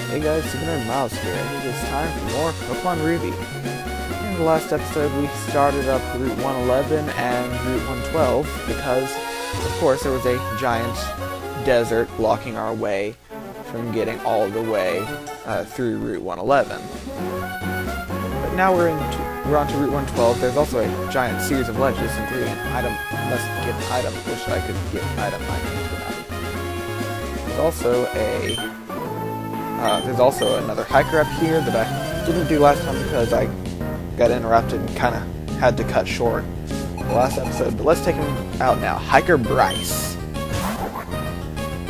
Hey guys, Super Miles here, and it is time for more Pokemon Ruby. In the last episode, we started up Route 111 and Route 112 because, of course, there was a giant desert blocking our way from getting all the way through Route 111. But now we're on to Route 112. There's also a giant series of ledges, including an item, must get an item, wish I could get an item, There's also another hiker up here that I didn't do last time because I got interrupted and kind of had to cut short the last episode. But let's take him out now. Hiker Bryce.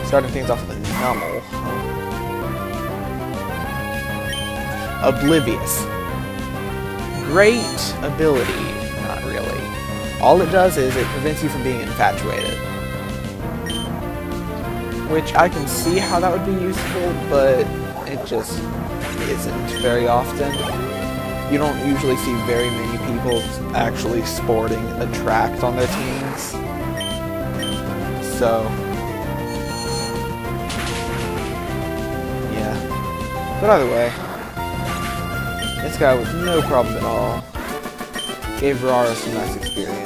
Starting things off with a Nummel. Oblivious. Great ability. Not really. All it does is it prevents you from being infatuated. Which I can see how that would be useful, but it just isn't very often. You don't usually see very many people actually sporting Attract on their teams. So, yeah. But either way, this guy was no problem at all. Gave Rara some nice experience.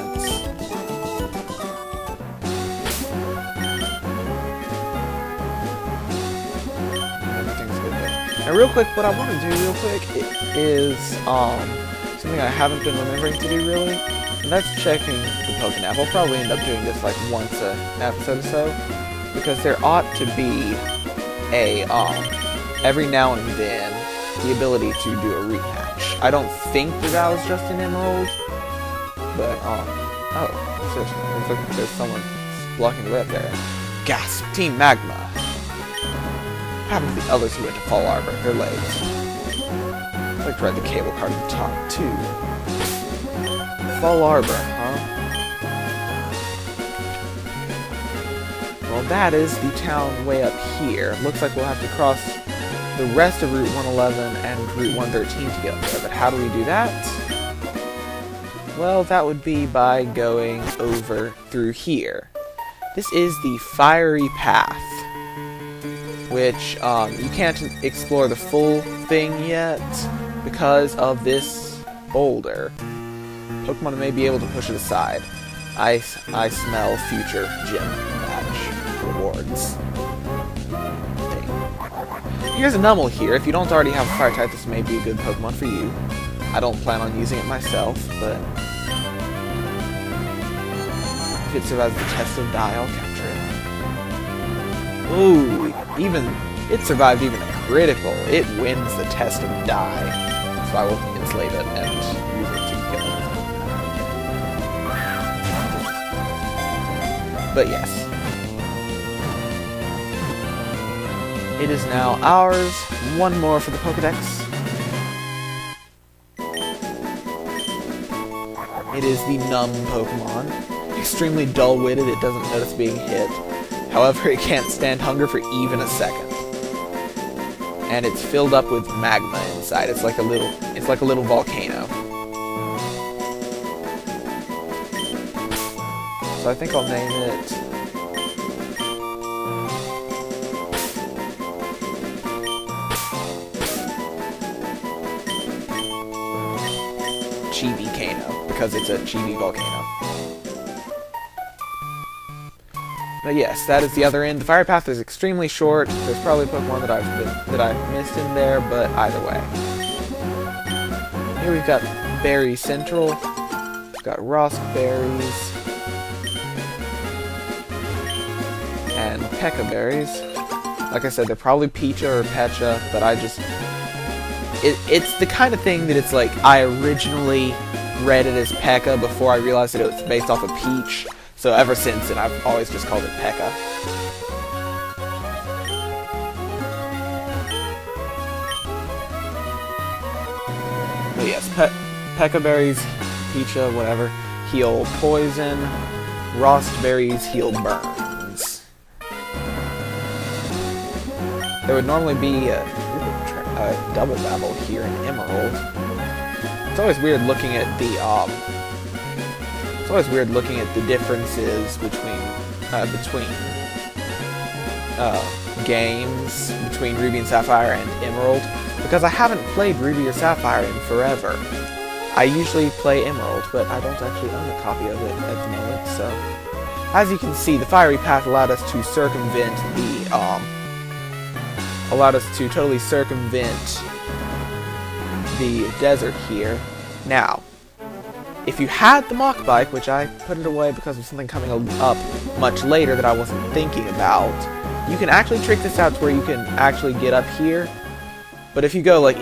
And real quick, what I want to do real quick is something I haven't been remembering to do really, and that's checking the Pokénap. I'll probably end up doing this like once an episode or so, because there ought to be a, every now and then, the ability to do a rematch. I don't think that was just an Emerald, but, oh, seriously, there's someone blocking the way up there. Gasp! Team Magma! Happened to the others who went to Fall Arbor, their legs. I'd like to ride the cable car to the top, too. Fall Arbor, huh? Well, that is the town way up here. Looks like we'll have to cross the rest of Route 111 and Route 113 to get up there, but how do we do that? Well, that would be by going over through here. This is the Fiery Path, which you can't explore the full thing yet because of this boulder. Pokemon may be able to push it aside. I smell future gym badge rewards. Here's a Nummel here. If you don't already have a fire type, this may be a good Pokemon for you. I don't plan on using it myself, but if it survives the test of die, I'll capture it. Ooh, it survived even a critical. It wins the test of die. So I will enslave it and use it to kill it. But yes. It is now ours. One more for the Pokedex. It is the Numb Pokemon. Extremely dull-witted, it doesn't notice being hit. However, it can't stand hunger for even a second. And it's filled up with magma inside. It's like a little volcano. So I think I'll name it Chibi-Kano, because it's a Chibi volcano. But yes, that is the other end. The Fire Path is extremely short. There's probably a Pokemon that I've missed in there, but either way. Here we've got Berry Central. We've got Rosk Berries. And Pekka Berries. Like I said, they're probably Pecha or Pecha, but I just... It's the kind of thing that it's like, I originally read it as Pekka before I realized that it was based off of Peach. So ever since then, I've always just called it Pekka. But yes, Pekka Berries, Pecha, whatever, heal Poison. Rost Berries heal Burns. There would normally be a double battle here in Emerald. It's always weird looking at the differences between games between Ruby and Sapphire and Emerald, because I haven't played Ruby or Sapphire in forever. I usually play Emerald, but I don't actually own a copy of it at the moment, so... As you can see, the Fiery Path allowed us to circumvent the, allowed us to totally circumvent the desert here. Now, if you had the Mach Bike, which I put it away because of something coming up much later that I wasn't thinking about, you can actually trick this out to where you can actually get up here. But if you go like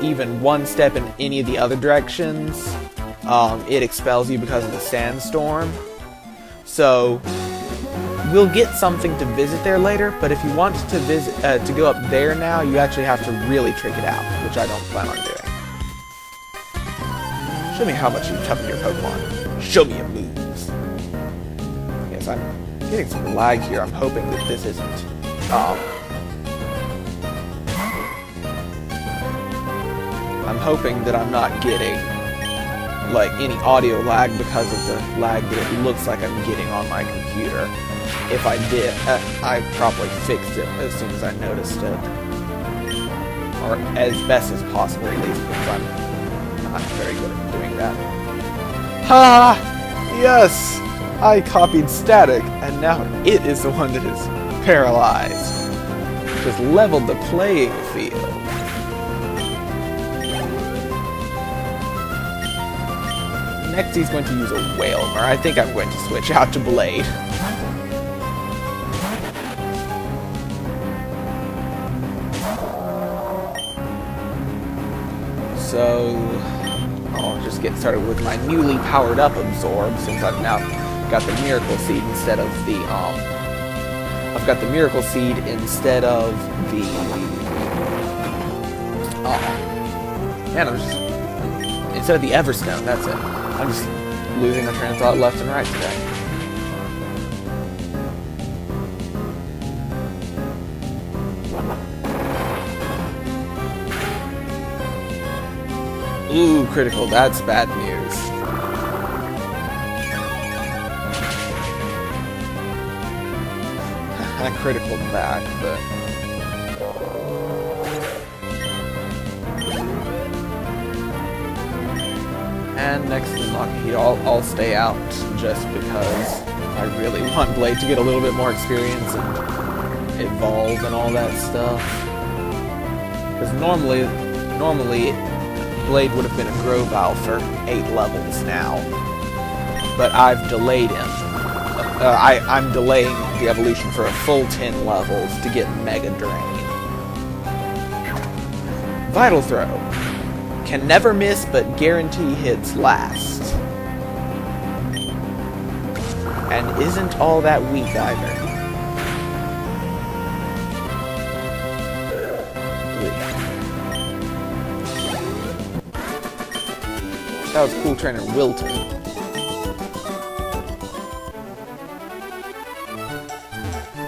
even one step in any of the other directions, it expels you because of the sandstorm. So we'll get something to visit there later. But if you want to visit to go up there now, you actually have to really trick it out, which I don't plan on doing. Show me how much you toughen your Pokemon. Show me your moves. Yes, I'm getting some lag here. I'm hoping that this isn't. I'm hoping that I'm not getting like any audio lag because of the lag that it looks like I'm getting on my computer. If I did, I probably fixed it as soon as I noticed it, or as best as possible at least, because I'm not very good at doing that. Ha! Yes! I copied Static, and now it is the one that is paralyzed. Just leveled the playing field. Next he's going to use a Wailmer. I think I'm going to switch out to Blade. So I'll just get started with my newly powered up Absorb, since I've now got the Miracle Seed instead of the I've got the Miracle Seed instead of the instead of the Everstone. That's it. I'm just losing my train of thought left and right today. Ooh, critical. That's bad news. I critical back, but... And next to Lockheed, I'll stay out just because I really want Blade to get a little bit more experience and evolve and all that stuff. Because normally Blade would have been a Grovyle for 8 levels now, but I've delayed him. I'm delaying the evolution for a full 10 levels to get Mega Drain. Vital Throw. Can never miss, but guarantee hits last. And isn't all that weak either. That was cool trainer Wilton.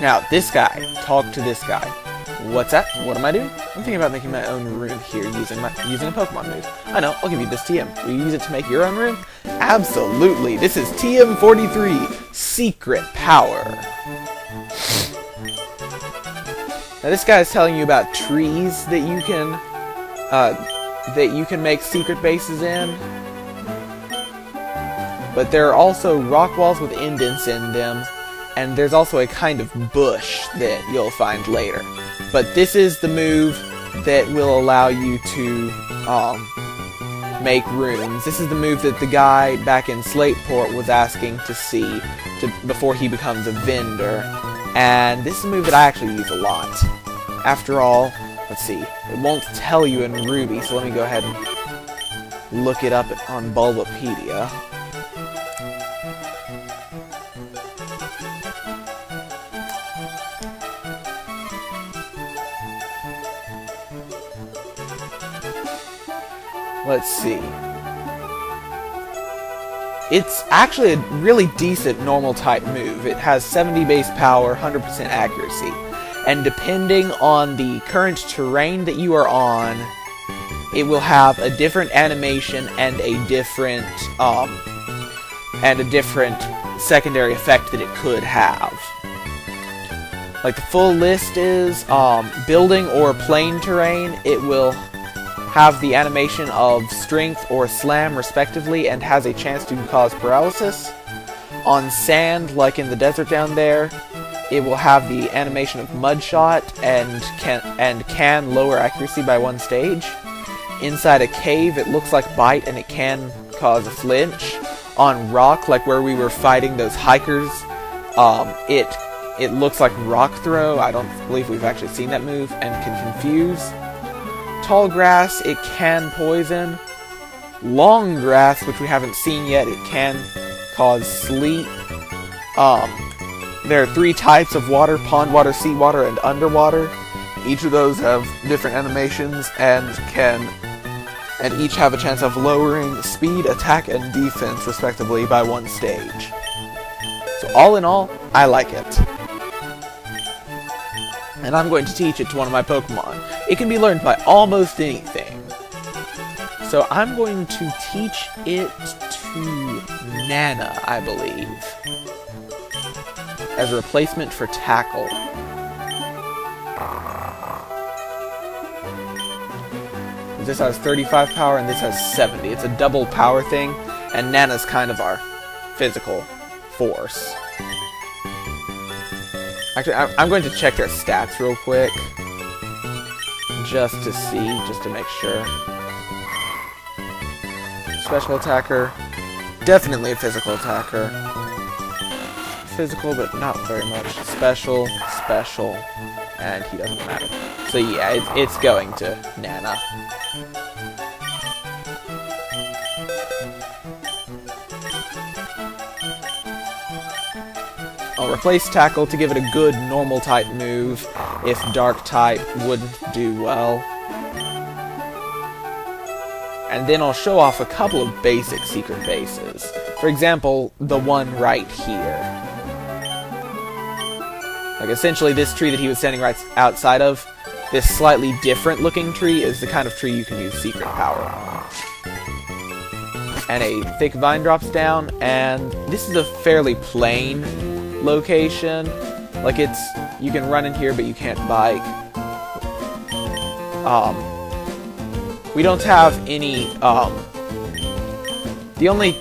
Now, this guy. Talk to this guy. What's that? What am I doing? I'm thinking about making my own room here using a Pokemon move. I know, I'll give you this TM. Will you use it to make your own room? Absolutely! This is TM43, Secret Power. Now this guy is telling you about trees that you can make secret bases in. But there are also rock walls with indents in them, and there's also a kind of bush that you'll find later. But this is the move that will allow you to make rooms. This is the move that the guy back in Slateport was asking to see before he becomes a vendor. And this is a move that I actually use a lot. After all, let's see, it won't tell you in Ruby, so let me go ahead and look it up on Bulbapedia. Let's see. It's actually a really decent normal type move. It has 70 base power, 100% accuracy. And depending on the current terrain that you are on, it will have a different animation and a different secondary effect that it could have. Like the full list is building or plane terrain. It will have the animation of strength or slam respectively and has a chance to cause paralysis. On sand, like in the desert down there, it will have the animation of mud shot and can lower accuracy by 1 stage. Inside a cave, it looks like bite and it can cause a flinch. On rock, like where we were fighting those hikers, it looks like rock throw. I don't believe we've actually seen that move, and can confuse. Tall grass, it can poison. Long grass, which we haven't seen yet, it can cause sleep. There are 3 types of water: pond water, seawater, and underwater. Each of those have different animations and each have a chance of lowering speed, attack, and defense respectively by 1 stage. So all in all, I like it. And I'm going to teach it to one of my Pokemon. It can be learned by almost anything. So I'm going to teach it to Nana, I believe, as a replacement for Tackle. This has 35 power and this has 70. It's a double power thing, and Nana's kind of our physical force. Actually, I'm going to check their stats real quick, just to see, just to make sure. Special attacker, definitely a physical attacker. Physical, but not very much. Special, and he doesn't matter. So yeah, it's going to Nana. I'll replace Tackle to give it a good normal type move if Dark type wouldn't do well. And then I'll show off a couple of basic secret bases. For example, the one right here. Like essentially this tree that he was standing right outside of, this slightly different looking tree is the kind of tree you can use secret power on. And a thick vine drops down, and this is a fairly plain location. Like you can run in here, but you can't bike. We don't have any, the only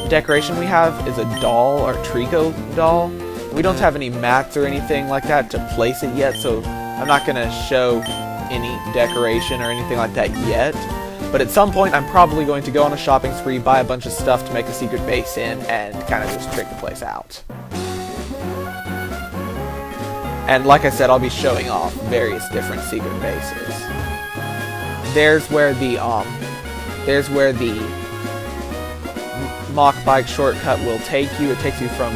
decoration we have is a doll, or Trico doll. We don't have any mats or anything like that to place it yet, so I'm not gonna show any decoration or anything like that yet. But at some point, I'm probably going to go on a shopping spree, buy a bunch of stuff to make a secret base in, and kind of just trick the place out. And like I said, I'll be showing off various different secret bases. There's where the Mach Bike shortcut will take you. It takes you from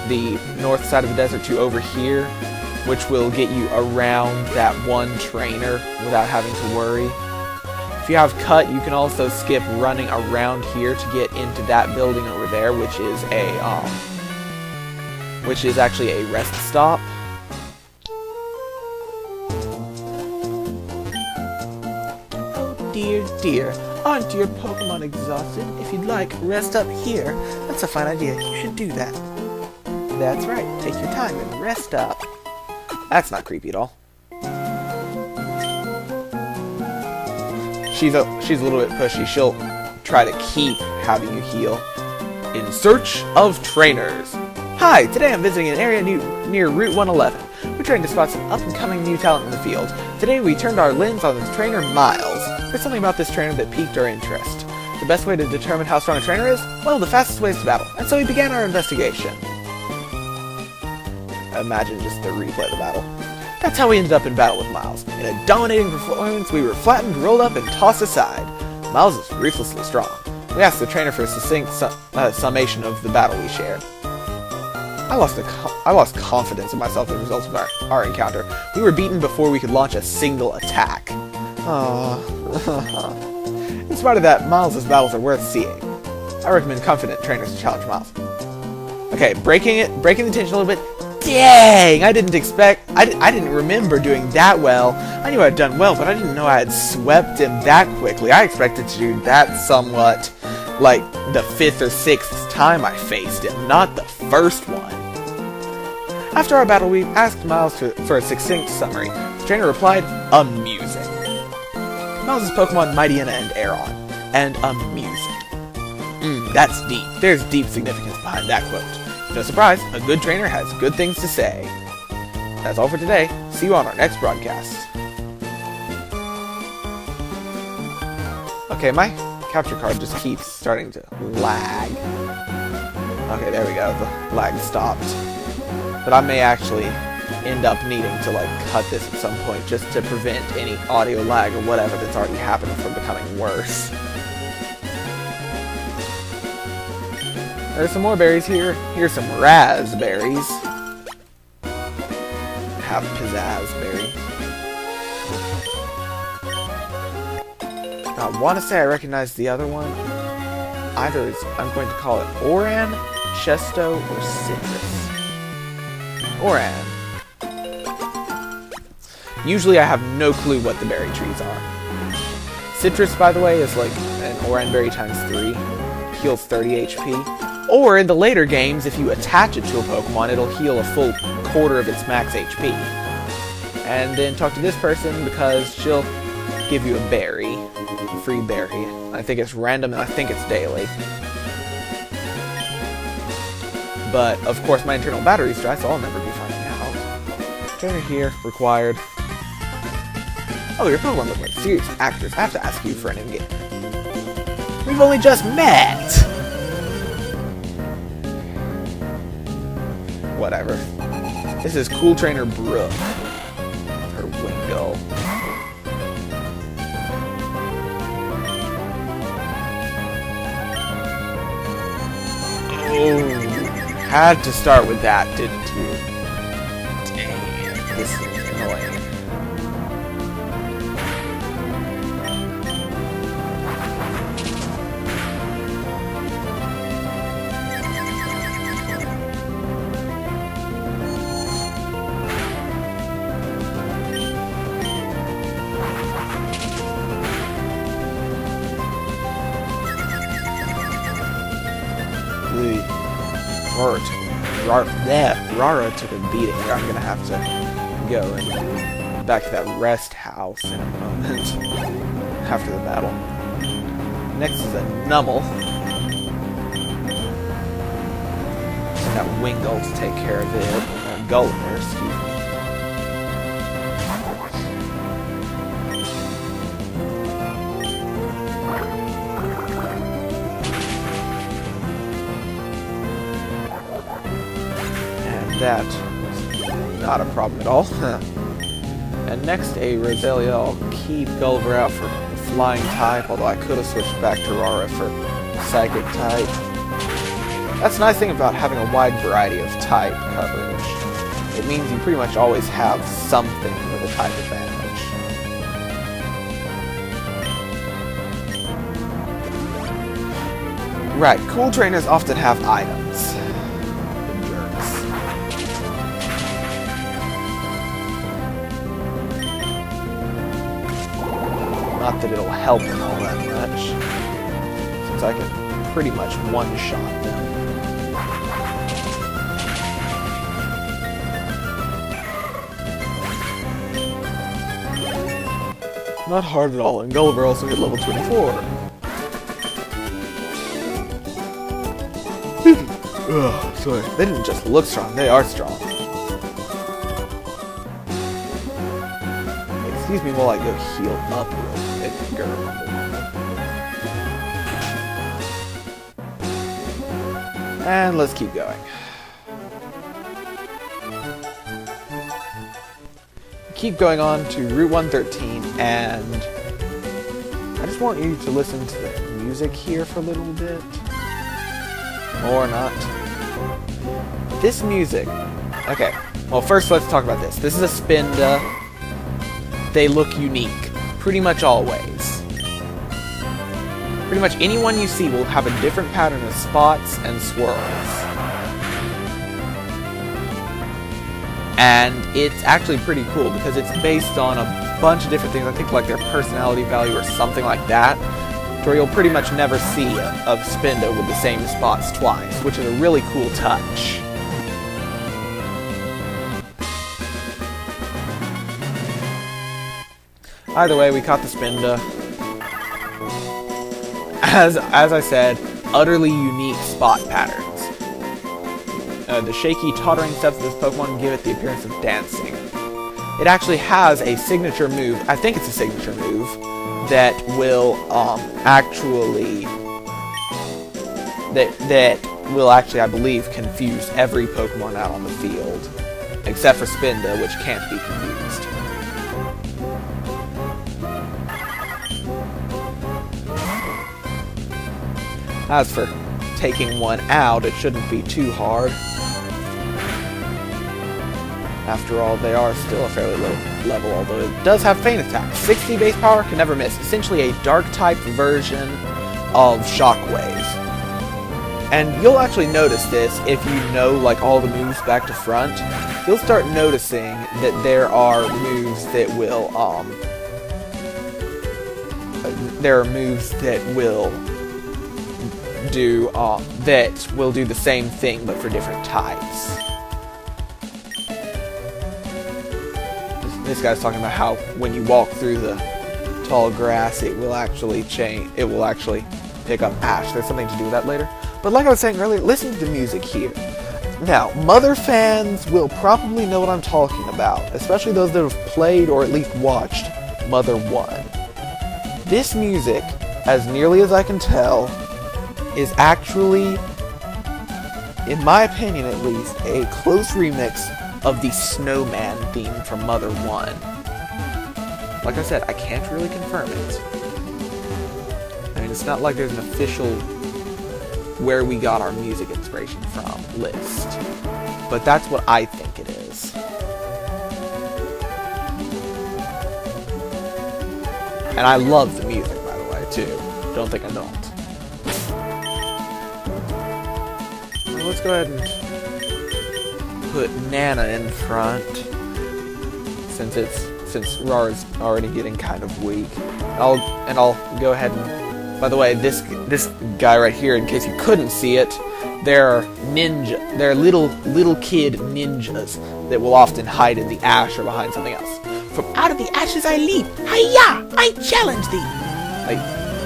the north side of the desert to over here, which will get you around that one trainer without having to worry. If you have Cut, you can also skip running around here to get into that building over there, which is actually a rest stop. Oh dear, aren't your Pokemon exhausted? If you'd like, rest up here. That's a fine idea. You should do that. That's right. Take your time and rest up. That's not creepy at all. She's a little bit pushy. She'll try to keep having you heal. In search of trainers. Hi, today I'm visiting an area near Route 111. We're trying to spot some up-and-coming new talent in the field. Today we turned our lens on the trainer Miles. There's something about this trainer that piqued our interest. The best way to determine how strong a trainer is? Well, the fastest way is to battle. And so we began our investigation. Imagine just the replay of the battle. That's how we ended up in battle with Miles. In a dominating performance, we were flattened, rolled up, and tossed aside. Miles is ruthlessly strong. We asked the trainer for a succinct summation of the battle we shared. I lost confidence in myself as a result of our encounter. We were beaten before we could launch a single attack. In spite of that, Miles' battles are worth seeing. I recommend confident trainers to challenge Miles. Okay, breaking the tension a little bit. Dang! I didn't remember doing that well. I knew I'd done well, but I didn't know I had swept him that quickly. I expected to do that somewhat like the 5th or 6th time I faced him, not the first one. After our battle, we asked Miles for a succinct summary. The trainer replied, amusing. Miles' Pokemon Mightyena and Aeron, and amusing. That's deep. There's deep significance behind that quote. No surprise, a good trainer has good things to say. That's all for today. See you on our next broadcast. Okay, my capture card just keeps starting to lag. Okay, there we go. The lag stopped. But I may actually end up needing to cut this at some point just to prevent any audio lag or whatever that's already happened from becoming worse. There's some more berries here. Here's some raspberries. Have Pizzazzberry. I want to say I recognize the other one. Either I'm going to call it Oran, Chesto, or Citrus. Oran. Usually I have no clue what the berry trees are. Citrus, by the way, is like an Oranberry times 3. Heals 30 HP. Or in the later games, if you attach it to a Pokemon, it'll heal a full quarter of its max HP. And then talk to this person because she'll give you a berry. A free berry. I think it's random and I think it's daily. But, of course, my internal battery's dry, so I'll never be finding out. Trainer here, required. Oh, your Pokemon look like serious actors. I have to ask you for an in-game. We've only just met! Whatever. This is Cool Trainer Brooke. Her Wingull. Oh. Had to start with that, didn't you? Dang, this is annoying. Rara took a beating. I'm gonna have to go and back to that rest house in a moment after the battle. Next is a Numel. And that Wingull to take care of it. Gulliver, excuse me. That was not a problem at all. And next, a Roselia. I'll keep Gulliver out for Flying type, although I could have switched back to Rara for Psychic type. That's the nice thing about having a wide variety of type coverage. It means you pretty much always have something with a type advantage. Right, cool trainers often have items. Not that it'll help them all that much, since I can pretty much one-shot them. Not hard at all, and Gulliver also hit level 24. Ugh, sorry. They didn't just look strong, they are strong. Excuse me while I go heal up real quick, girl. And let's keep going. Keep going on to Route 113, and I just want you to listen to the music here for a little bit. Or not. This music. Okay, well first let's talk about this. This is a Spinda. They look unique, pretty much always. Pretty much anyone you see will have a different pattern of spots and swirls. And it's actually pretty cool because it's based on a bunch of different things. I think like their personality value or something like that. Where you'll pretty much never see a Spinda with the same spots twice, which is a really cool touch. Either way, we caught the Spinda. As I said, utterly unique spot patterns. The shaky, tottering steps of this Pokemon give it the appearance of dancing. It actually has a signature move, I think it's a signature move, that will actually, I believe, confuse every Pokemon out on the field. Except for Spinda, which can't be confused. As for taking one out, it shouldn't be too hard. After all, they are still a fairly low level, although it does have Feint Attack. 60 base power, can never miss. Essentially a Dark-type version of Shockwaves. And you'll actually notice this if you know, like, all the moves back to front. You'll start noticing that there are moves that will, do the same thing, but for different types. This guy's talking about how when you walk through the tall grass, it will actually pick up ash. There's something to do with that later. But like I was saying earlier, listen to the music here. Now, Mother fans will probably know what I'm talking about, especially those that have played or at least watched Mother 1. This music, as nearly as I can tell, is actually, in my opinion at least, a close remix of the Snowman theme from Mother 1. Like I said, I can't really confirm it. I mean, it's not like there's an official where we got our music inspiration from list. But that's what I think it is. And I love the music, by the way, too. Don't think I don't. Well, let's go ahead and put Nana in front, since Rara's already getting kind of weak. I'll go ahead and, by the way, this guy right here, in case you couldn't see it, they're little kid ninjas that will often hide in the ash or behind something else. From out of the ashes I leap, hi-ya! I challenge thee. Like,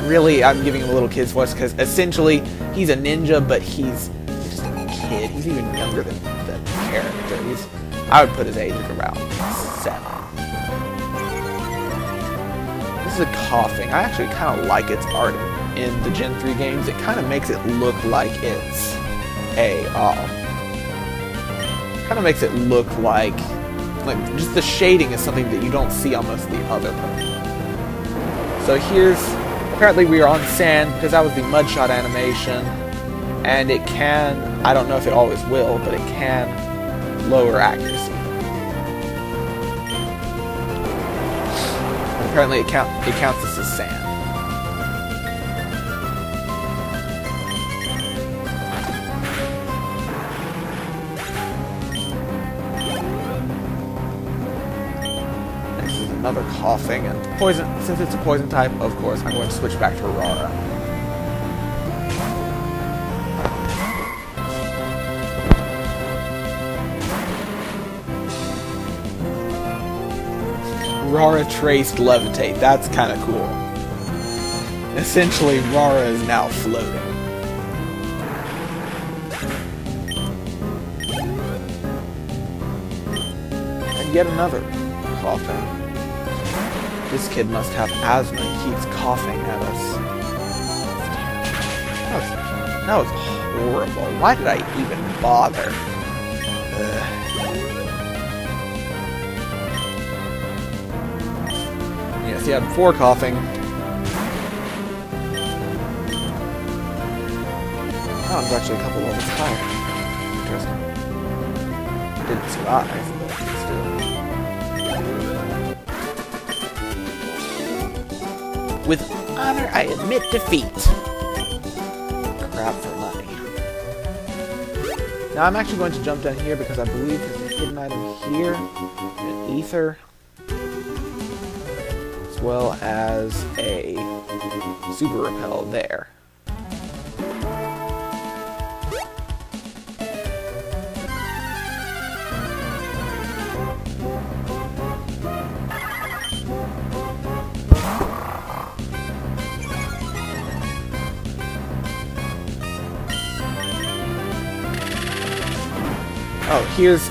really, I'm giving him a little kid's voice because essentially he's a ninja, but he's just a kid. He's even younger than the character. I would put his age at around 7. This is a coughing. I actually kind of like its art in the Gen 3 games. It kind of makes it look like it's just the shading is something that you don't see on most of the other Pokemon. So apparently we are on sand because that was the Mudshot animation, and it can, I don't know if it always will, but it can lower accuracy. And apparently it counts this as sand. Another coughing, and poison. Since it's a poison type, of course, I'm going to switch back to Rara. Rara traced levitate. That's kind of cool. Essentially, Rara is now floating. And yet another coughing. This kid must have asthma. He keeps coughing at us. That was horrible. Why did I even bother? Yes, he had 4 coughing. That one's actually a couple levels higher. Interesting. Didn't survive, but still. With honor, I admit defeat. Crap for money. Now I'm actually going to jump down here because I believe there's a hidden item here, an ether, as well as a super repel there. Here's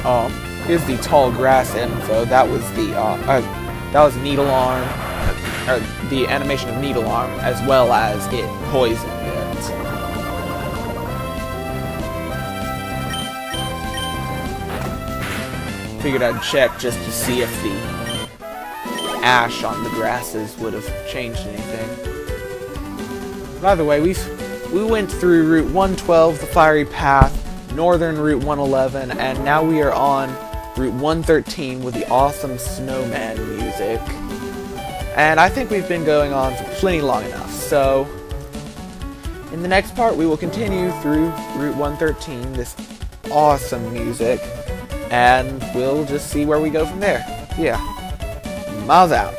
the tall grass info. That was Needle Arm, or the animation of Needle Arm, as well as it poisoned it. Figured I'd check just to see if the ash on the grasses would have changed anything. By the way, we went through Route 112, the Fiery Path, Northern Route 111, and now we are on Route 113 with the awesome snowman music. And I think we've been going on for plenty long enough, so in the next part we will continue through Route 113, this awesome music, and we'll just see where we go from there. Yeah, miles out.